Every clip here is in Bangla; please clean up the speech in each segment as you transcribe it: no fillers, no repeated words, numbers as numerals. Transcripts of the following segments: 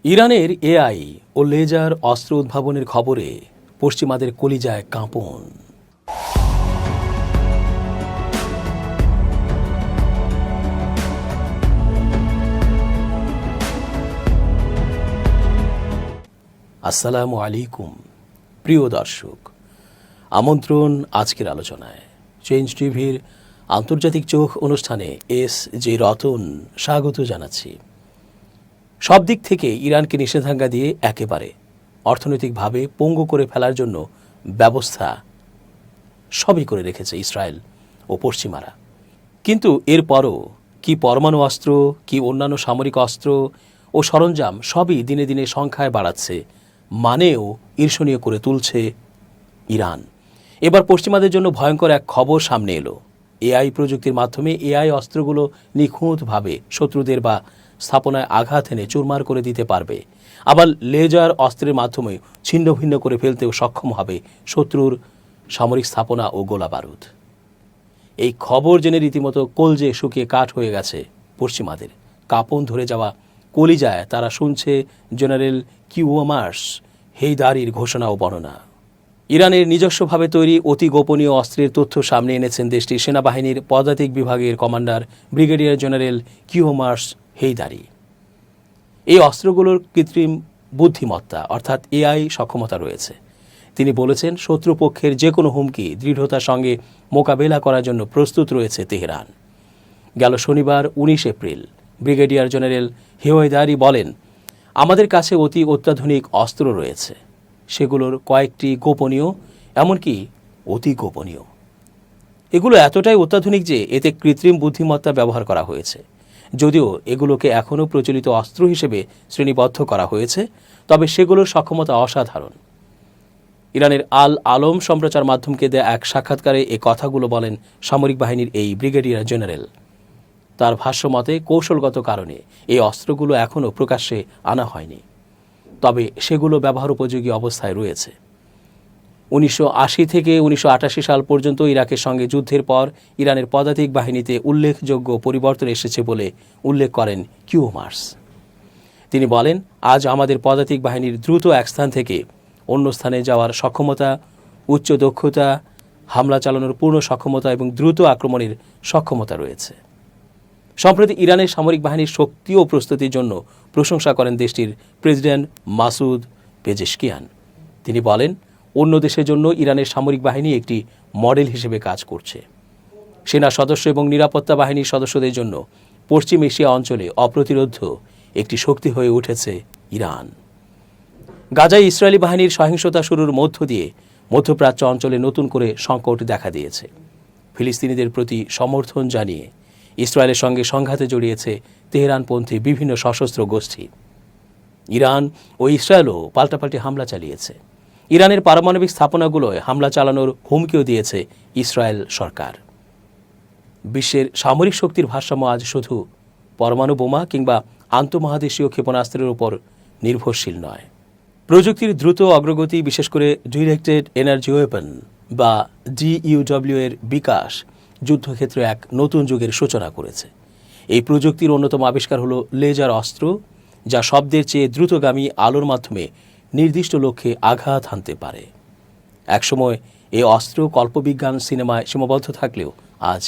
ইরানের এআই ও লেজার অস্ত্র উদ্ভাবনের খবরে পশ্চিমাদের কলিজায় কাঁপন। আসসালামু আলাইকুম প্রিয় দর্শক, আমন্ত্রণ আজকের আলোচনায়। চেঞ্জ টিভির আন্তর্জাতিক চোখ অনুষ্ঠানে এস রতন স্বাগত জানাচ্ছি। সব দিক থেকে ইরানকে নিষেধাজ্ঞা দিয়ে একেবারে অর্থনৈতিকভাবে পঙ্গু করে ফেলার জন্য ব্যবস্থা সবই করে রেখেছে ইসরায়েল ও পশ্চিমারা। কিন্তু এরপরও কি পরমাণু অস্ত্র, কি অন্যান্য সামরিক অস্ত্র ও সরঞ্জাম সবই দিনে দিনে সংখ্যায় বাড়াচ্ছে, মানেও ঈর্ষণীয় করে তুলছে ইরান। এবার পশ্চিমাদের জন্য ভয়ঙ্কর এক খবর সামনে এলো। এআই প্রযুক্তির মাধ্যমে এআই অস্ত্রগুলো নিখুঁতভাবে শত্রুদের বা স্থাপনায় আঘাত এনে চুরমার করে দিতে পারবে, আবার লেজার অস্ত্রের মাধ্যমে ছিন্ন ভিন্ন করে ফেলতেও সক্ষম হবে শত্রুর সামরিক স্থাপনা ও গোলা বারুদ। এই খবর জেনে রীতিমতো কলজে শুকিয়ে কাঠ হয়ে গেছে পশ্চিমাদের। কাঁপন ধরে যাওয়া কলিজায় তারা শুনছে জেনারেল কিউমার্স হেইদারির ঘোষণা ও বর্ণনা। ইরানের নিজস্বভাবে তৈরি অতি গোপনীয় অস্ত্রের তথ্য সামনে এনেছেন দেশটির সেনাবাহিনীর পদাতিক বিভাগের কমান্ডার ব্রিগেডিয়ার জেনারেল কিউমার্স হেইদারি। এই অস্ত্রগুলোর কৃত্রিম বুদ্ধিমত্তা অর্থাৎ এআই সক্ষমতা রয়েছে। তিনি বলেছেন, শত্রুপক্ষের যে কোনো হুমকি দৃঢ়তার সঙ্গে মোকাবেলা করার জন্য প্রস্তুত রয়েছে তেহরান। গেল শনিবার 19 এপ্রিল ব্রিগেডিয়ার জেনারেল হেইদারি বলেন, আমাদের কাছে অতি অত্যাধুনিক অস্ত্র রয়েছে, সেগুলোর কয়েকটি গোপনীয়, এমনকি অতি গোপনীয়। এগুলো এতটাই অত্যাধুনিক যে এতে কৃত্রিম বুদ্ধিমত্তা ব্যবহার করা হয়েছে। যদিও এগুলোকে এখনও প্রচলিত অস্ত্র হিসেবে শ্রেণীবদ্ধ করা হয়েছে, তবে সেগুলোর সক্ষমতা অসাধারণ। ইরানের আল আলম সম্প্রচার মাধ্যমকে দেয়া এক সাক্ষাৎকারে এ কথাগুলো বলেন সামরিক বাহিনীর এই ব্রিগেডিয়ার জেনারেল। তার ভাষ্যমতে কৌশলগত কারণে এই অস্ত্রগুলো এখনও প্রকাশ্যে আনা হয়নি, তবে সেগুলো ব্যবহার উপযোগী অবস্থায় রয়েছে। 1980 থেকে 1988 সাল পর্যন্ত ইরাকের সঙ্গে যুদ্ধের পর ইরানের পদাতিক বাহিনীতে উল্লেখযোগ্য পরিবর্তন এসেছে বলে উল্লেখ করেন কিউমার্স। তিনি বলেন, আজ আমাদের পদাতিক বাহিনীর দ্রুত এক স্থান থেকে অন্য স্থানে যাওয়ার সক্ষমতা, উচ্চ দক্ষতা, হামলা চালানোর পূর্ণ সক্ষমতা এবং দ্রুত আক্রমণের সক্ষমতা রয়েছে। সম্প্রতি ইরানের সামরিক বাহিনীর শক্তি ও প্রস্তুতির জন্য প্রশংসা করেন দেশটির প্রেসিডেন্ট মাসুদ পেজেশকিয়ান। তিনি বলেন, অন্য দেশের জন্য ইরানের সামরিক বাহিনী একটি মডেল হিসেবে কাজ করছে। সেনা সদস্য এবং নিরাপত্তা বাহিনীর সদস্যদের জন্য পশ্চিম এশিয়া অঞ্চলে অপ্রতিরোধ্য একটি শক্তি হয়ে উঠেছে ইরান। গাজায় ইসরায়েলি বাহিনীর সহিংসতা শুরুর মধ্য দিয়ে মধ্যপ্রাচ্য অঞ্চলে নতুন করে সংকট দেখা দিয়েছে। ফিলিস্তিনিদের প্রতি সমর্থন জানিয়ে ইসরায়েলের সঙ্গে সংঘাতে জড়িয়েছে তেহরানপন্থী বিভিন্ন সশস্ত্র গোষ্ঠী। ইরান ও ইসরায়েলও পাল্টাপাল্টি হামলা চালিয়েছে। ইরানের পারমাণবিক স্থাপনাগুলোয় হামলা চালানোর হুমকিও দিয়েছে ইসরায়েল সরকার। বিশ্বের সামরিক শক্তির ভারসাম্য আজ শুধু পরমাণু বোমা কিংবা আন্তঃমহাদেশীয় ক্ষেপণাস্ত্রের উপর নির্ভরশীল নয়। প্রযুক্তির দ্রুত অগ্রগতি, বিশেষ করে ডিরেক্টেড এনার্জি ওয়েপন বা DUW এর বিকাশ যুদ্ধক্ষেত্রে এক নতুন যুগের সূচনা করেছে। এই প্রযুক্তির অন্যতম আবিষ্কার হলো লেজার অস্ত্র, যা শব্দের চেয়ে দ্রুতগামী আলোর মাধ্যমে নির্দিষ্ট লক্ষ্যে আঘাত হানতে পারে। একসময় এই অস্ত্র কল্পবিজ্ঞান সিনেমায় সীমাবদ্ধ থাকলেও আজ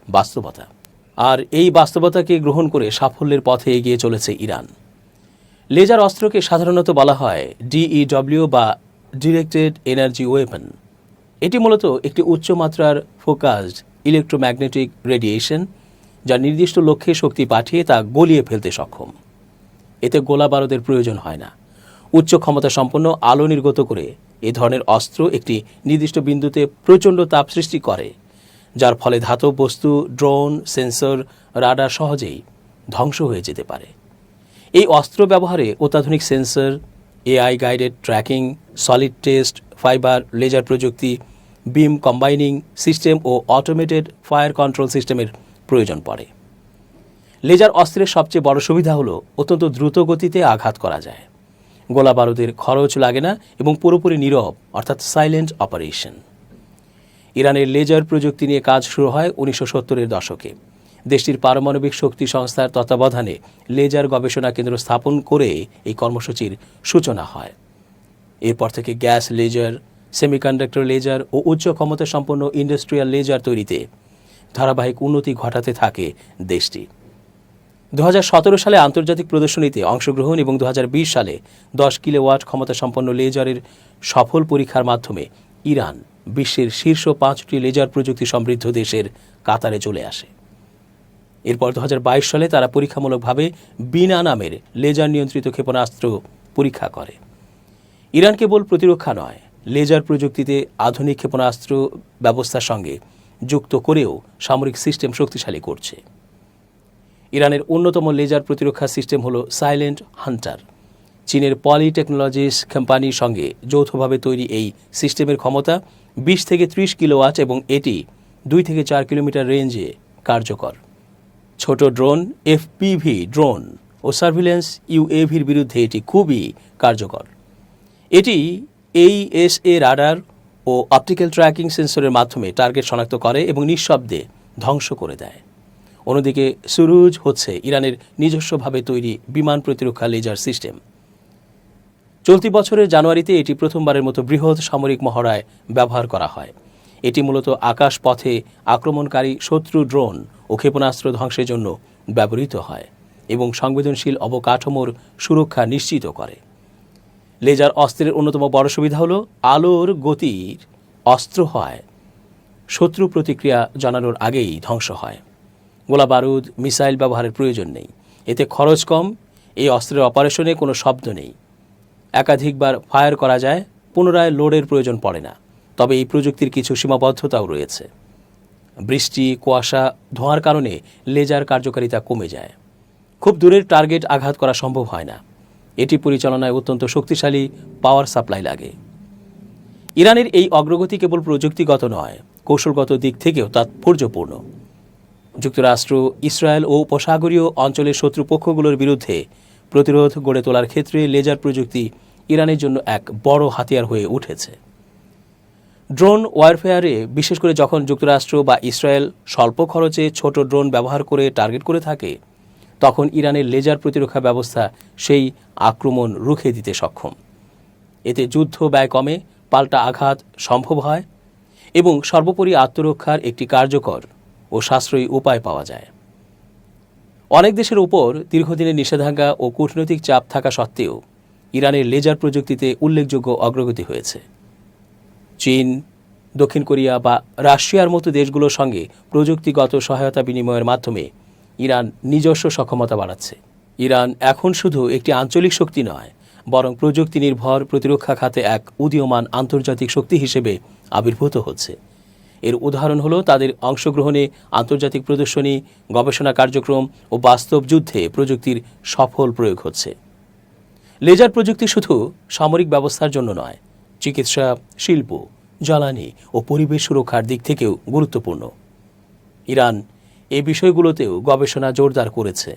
বাস্তবতা। আর এই বাস্তবতাকে গ্রহণ করে সাফল্যের পথে এগিয়ে চলেছে ইরান। লেজার অস্ত্রকে সাধারণত বলা হয় DEW বা ডিরেক্টেড এনার্জি ওয়েপন। এটি মূলত একটি উচ্চমাত্রার ফোকাসড ইলেকট্রোম্যাগনেটিক রেডিয়েশন, যা নির্দিষ্ট লক্ষ্যে শক্তি পাঠিয়ে তা গলিয়ে ফেলতে সক্ষম। এতে গোলা বারুদের প্রয়োজন হয় না। উচ্চ ক্ষমতা সম্পন্ন আলো নির্গত করে এ ধরনের অস্ত্র একটি নির্দিষ্ট বিন্দুতে প্রচণ্ড তাপ সৃষ্টি করে, যার ফলে ধাতব বস্তু, ড্রোন, সেন্সর, রাডার সহজেই ধ্বংস হয়ে যেতে পারে। এই অস্ত্র ব্যবহারে অত্যাধুনিক sensor, AI guided tracking, solid test, fibre laser প্রযুক্তি, বিম কম্বাইনিং সিস্টেম ও অটোমেটেড ফায়ার কন্ট্রোল সিস্টেমের প্রয়োজন পড়ে। লেজার অস্ত্রের সবচেয়ে বড় সুবিধা হলো অত্যন্ত দ্রুত গতিতে আঘাত করা যায়। গোলা বারুদের খরচ লাগে না এবং পুরোপুরি নীরব, অর্থাৎ সাইলেন্ট অপারেশন। ইরানের লেজার প্রযুক্তি নিয়ে কাজ শুরু হয় 1970-এর দশকে। দেশটির পারমাণবিক শক্তি সংস্থার তত্ত্বাবধানে লেজার গবেষণা কেন্দ্র স্থাপন করে এই কর্মসূচির সূচনা হয়। এরপর থেকে গ্যাস লেজার, সেমিকন্ডাক্টর লেজার ও উচ্চ ক্ষমতা সম্পন্ন ইন্ডাস্ট্রিয়াল লেজার তৈরিতে ধারাবাহিক উন্নতি ঘটাতে থাকে দেশটি। 2017 সালে আন্তর্জাতিক প্রদর্শনীতে অংশগ্রহণ এবং 2020 সালে 10 কিলোওয়াট ক্ষমতা সম্পন্ন লেজারের সফল পরীক্ষার মাধ্যমে ইরান বিশ্বের শীর্ষ 5টি লেজার প্রযুক্তি সমৃদ্ধ দেশের কাতারে চলে আসে। এরপর 2022 সালে তারা পরীক্ষামূলকভাবে বিনা নামের লেজার নিয়ন্ত্রিত ক্ষেপণাস্ত্র পরীক্ষা করে। ইরান কেবল প্রতিরক্ষা নয়, লেজার প্রযুক্তিতে আধুনিক ক্ষেপণাস্ত্র ব্যবস্থার সঙ্গে যুক্ত করেও সামরিক সিস্টেম শক্তিশালী করছে। ইরানের অন্যতম লেজার প্রতিরক্ষা সিস্টেম হল সাইলেন্ট হান্টার। চীনের পলি টেকনোলজিস কোম্পানির সঙ্গে যৌথভাবে তৈরি এই সিস্টেমের ক্ষমতা 20 থেকে 30 কিলোওয়াট এবং এটি 2 থেকে 4 কিলোমিটার রেঞ্জে কার্যকর। ছোট ড্রোন, এফপিভি ড্রোন ও সার্ভিলেন্স ইউএভির বিরুদ্ধে এটি খুবই কার্যকর। এটি এইএসএ রাডার ও অপটিক্যাল ট্র্যাকিং সেন্সরের মাধ্যমে টার্গেট শনাক্ত করে এবং নিঃশব্দে ধ্বংস করে দেয়। অন্যদিকে সুরুজ হচ্ছে ইরানের নিজস্বভাবে তৈরি বিমান প্রতিরক্ষা লেজার সিস্টেম। চলতি বছরের জানুয়ারিতে এটি প্রথমবারের মতো বৃহৎ সামরিক মহড়ায় ব্যবহার করা হয়। এটি মূলত আকাশ পথে আক্রমণকারী শত্রু ড্রোন ও ক্ষেপণাস্ত্র ধ্বংসের জন্য ব্যবহৃত হয় এবং সংবেদনশীল অবকাঠামোর সুরক্ষা নিশ্চিত করে। লেজার অস্ত্রের অন্যতম বড় সুবিধা হল আলোর গতির অস্ত্র হয় শত্রু প্রতিক্রিয়া জানানোর আগেই ধ্বংস হয়। গোলা বারুদ, মিসাইল ব্যবহারের প্রয়োজন নেই। এতে খরচ কম। এই অস্ত্রের অপারেশনে কোনো শব্দ নেই। একাধিকবার ফায়ার করা যায়, পুনরায় লোডের প্রয়োজন পড়ে না। তবে এই প্রযুক্তির কিছু সীমাবদ্ধতাও রয়েছে। বৃষ্টি, কুয়াশা, ধোঁয়ার কারণে লেজার কার্যকারিতা কমে যায়। খুব দূরের টার্গেট আঘাত করা সম্ভব হয় না। এটি পরিচালনায় অত্যন্ত শক্তিশালী পাওয়ার সাপ্লাই লাগে। ইরানের এই অগ্রগতি কেবল প্রযুক্তিগত নয়, কৌশলগত দিক থেকেও তাৎপর্যপূর্ণ। যুক্তরাষ্ট্র, ইসরায়েল ও উপসাগরীয় অঞ্চলের শত্রুপক্ষগুলোর বিরুদ্ধে প্রতিরোধ গড়ে তোলার ক্ষেত্রে লেজার প্রযুক্তি ইরানের জন্য এক বড় হাতিয়ার হয়ে উঠেছে। ড্রোন ওয়ারফেয়ারে, বিশেষ করে যখন যুক্তরাষ্ট্র বা ইসরায়েল স্বল্প খরচে ছোট ড্রোন ব্যবহার করে টার্গেট করে থাকে, তখন ইরানের লেজার প্রতিরক্ষা ব্যবস্থা সেই আক্রমণ রুখে দিতে সক্ষম। এতে যুদ্ধ ব্যয় কমে, পাল্টা আঘাত সম্ভব হয় এবং সর্বোপরি আত্মরক্ষার একটি কার্যকর ও সাশ্রয়ী উপায় পাওয়া যায়। অনেক দেশের উপর দীর্ঘদিনের নিষেধাজ্ঞা ও কূটনৈতিক চাপ থাকা সত্ত্বেও ইরানের লেজার প্রযুক্তিতে উল্লেখযোগ্য অগ্রগতি হয়েছে। চীন, দক্ষিণ কোরিয়া বা রাশিয়ার মতো দেশগুলোর সঙ্গে প্রযুক্তিগত সহায়তা বিনিময়ের মাধ্যমে ইরান নিজস্ব সক্ষমতা বাড়াচ্ছে। ইরান এখন শুধু একটি আঞ্চলিক শক্তি নয়, বরং প্রযুক্তি নির্ভর প্রতিরক্ষা খাতে এক উদীয়মান আন্তর্জাতিক শক্তি হিসেবে আবির্ভূত হচ্ছে। এর উদাহরণ হলো তাদের অংশগ্রহণে আন্তর্জাতিক প্রদর্শনী, গবেষণা কার্যক্রম ও বাস্তব যুদ্ধে প্রযুক্তির সফল প্রয়োগ হচ্ছে। লেজার প্রযুক্তি শুধু সামরিক ব্যবস্থার জন্য নয়, চিকিৎসা, শিল্প, জ্বালানি ও পরিবেশ সুরক্ষার দিক থেকেও গুরুত্বপূর্ণ। ইরান এই বিষয়গুলোতেও গবেষণা জোরদার করেছে।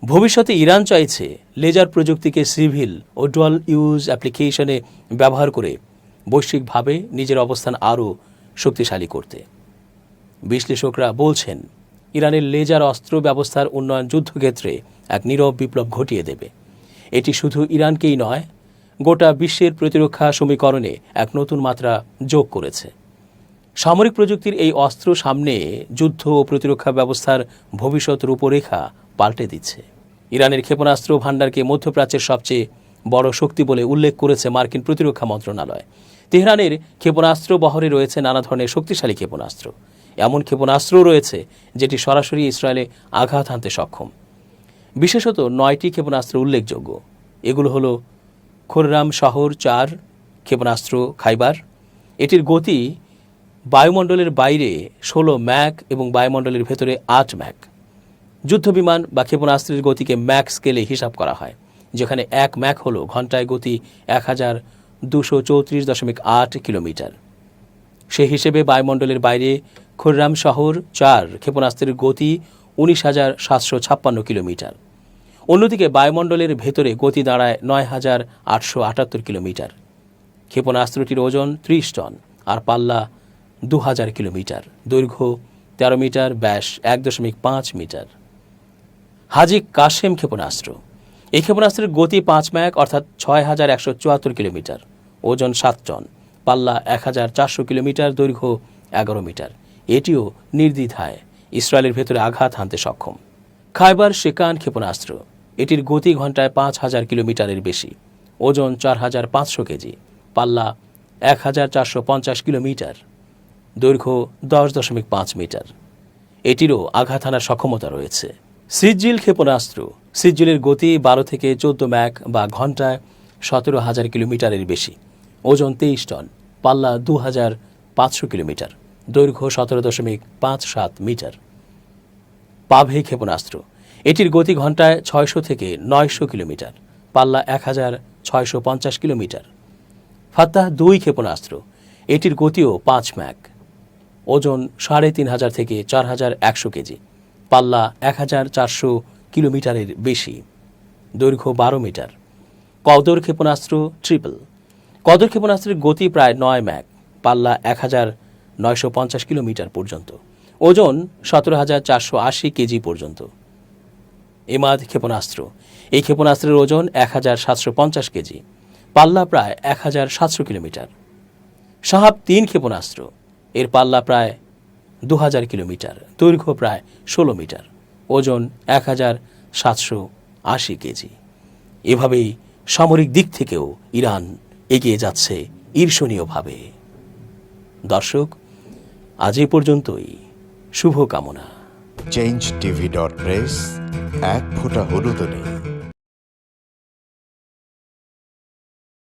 ভবিষ্যতে ইরান চাইছে লেজার প্রযুক্তিকে সিভিল ও ডুয়াল ইউজ অ্যাপ্লিকেশনে ব্যবহার করে বৈশ্বিকভাবে নিজের অবস্থান আরও শক্তিশালী করতে। বিশ্লেষকরা বলছেন, ইরানের লেজার অস্ত্র ব্যবস্থার উন্নয়ন যুদ্ধক্ষেত্রে এক নীরব বিপ্লব ঘটিয়ে দেবে। এটি শুধু ইরানকেই নয়, গোটা বিশ্বের প্রতিরক্ষা সমীকরণে এক নতুন মাত্রা যোগ করেছে। সামরিক প্রযুক্তির এই অস্ত্র সামনে যুদ্ধ ও প্রতিরক্ষা ব্যবস্থার ভবিষ্যৎ রূপরেখা পাল্টে দিচ্ছে। ইরানের ক্ষেপণাস্ত্র ভাণ্ডারকে মধ্যপ্রাচ্যের সবচেয়ে বড় শক্তি বলে উল্লেখ করেছে মার্কিন প্রতিরক্ষা মন্ত্রণালয়। তেহরানের ক্ষেপণাস্ত্র বহরে রয়েছে নানা ধরনের শক্তিশালী ক্ষেপণাস্ত্র। এমন ক্ষেপণাস্ত্রও রয়েছে যেটি সরাসরি ইসরায়েলে আঘাত হানতে সক্ষম। বিশেষত 9টি ক্ষেপণাস্ত্র উল্লেখযোগ্য। এগুলো হলো খুররাম শহর 4 ক্ষেপণাস্ত্র খাইবার। এটির গতি বায়ুমণ্ডলের বাইরে 16 ম্যাক এবং বায়ুমণ্ডলের ভেতরে 8 ম্যাক। যুদ্ধবিমান বা ক্ষেপণাস্ত্রের গতিকে ম্যাক স্কেলে হিসাব করা হয়, যেখানে 1 ম্যাক হল ঘন্টায় গতি 1234.8 কিলোমিটার। সেই হিসেবে বায়ুমণ্ডলের বাইরে খুররাম শহর 4 ক্ষেপণাস্ত্রের গতি 19,756 কিলোমিটার। অন্যদিকে বায়ুমণ্ডলের ভেতরে গতি দাঁড়ায় 9,878 কিলোমিটার। ক্ষেপণাস্ত্রটির ওজন 30 টন আর পাল্লা 2000 কিলোমিটার, দৈর্ঘ্য 13 মিটার, ব্যাস 1.5 মিটার। হাজি কাশেম ক্ষেপণাস্ত্র। এই ক্ষেপণাস্ত্রের গতি 5 ম্যাক অর্থাৎ 6174 কিলোমিটার, ওজন 7 টন, পাল্লা 1400 কিলোমিটার, দৈর্ঘ্য 11 মিটার। এটিও নির্দ্বিধায় ইসরায়েলের ভেতরে আঘাত হানতে সক্ষম। খাইবার শেকান ক্ষেপণাস্ত্র। এটির গতি ঘন্টায় 5000 কিলোমিটারের বেশি, ওজন 4500 কেজি, পাল্লা 1450 কিলোমিটার, দৈর্ঘ্য 10.5 মিটার। এটিরও আঘাত হানার সক্ষমতা রয়েছে। সিজ্জিল ক্ষেপণাস্ত্র। সিজ্জিলের গতি 12 থেকে 14 ম্যাক বা ঘন্টায় 17,000 কিলোমিটারের বেশি, ওজন 23 টন, পাল্লা 2500 কিলোমিটার, দৈর্ঘ্য 17.57 মিটার। পাভে ক্ষেপণাস্ত্র। এটির গতি ঘন্টায় 600 থেকে 900 কিলোমিটার, পাল্লা 1650 কিলোমিটার। ফাত্তাহ 2 ক্ষেপণাস্ত্র। এটির গতিও 5 ম্যাক, ওজন 3500 থেকে 4100 কেজি, পাল্লা 1400 কিলোমিটারের বেশি, দৈর্ঘ্য 12 মিটার। কদর ক্ষেপণাস্ত্র ট্রিপল। কদর ক্ষেপণাস্ত্রের গতি প্রায় 9 ম্যাক, পাল্লা 1950 কিলোমিটার পর্যন্ত, ওজন 17480 কেজি পর্যন্ত। এমাদ ক্ষেপণাস্ত্র। এই ক্ষেপণাস্ত্রের ওজন 1750 কেজি, পাল্লা প্রায় 1700 কিলোমিটার। শাহাব 3 ক্ষেপণাস্ত্র। এর পাল্লা প্রায় 2000 কিলোমিটার, দৈর্ঘ্য প্রায় 16 মিটার, ওজন 1780 কেজি। এভাবেই সামরিক দিক থেকেও ইরান এগিয়ে যাচ্ছে ঈর্ষণীয়ভাবে। দর্শক, আজ এ পর্যন্তই। শুভকামনা। changetv.press, এক ফোঁটা হলুদও নেই।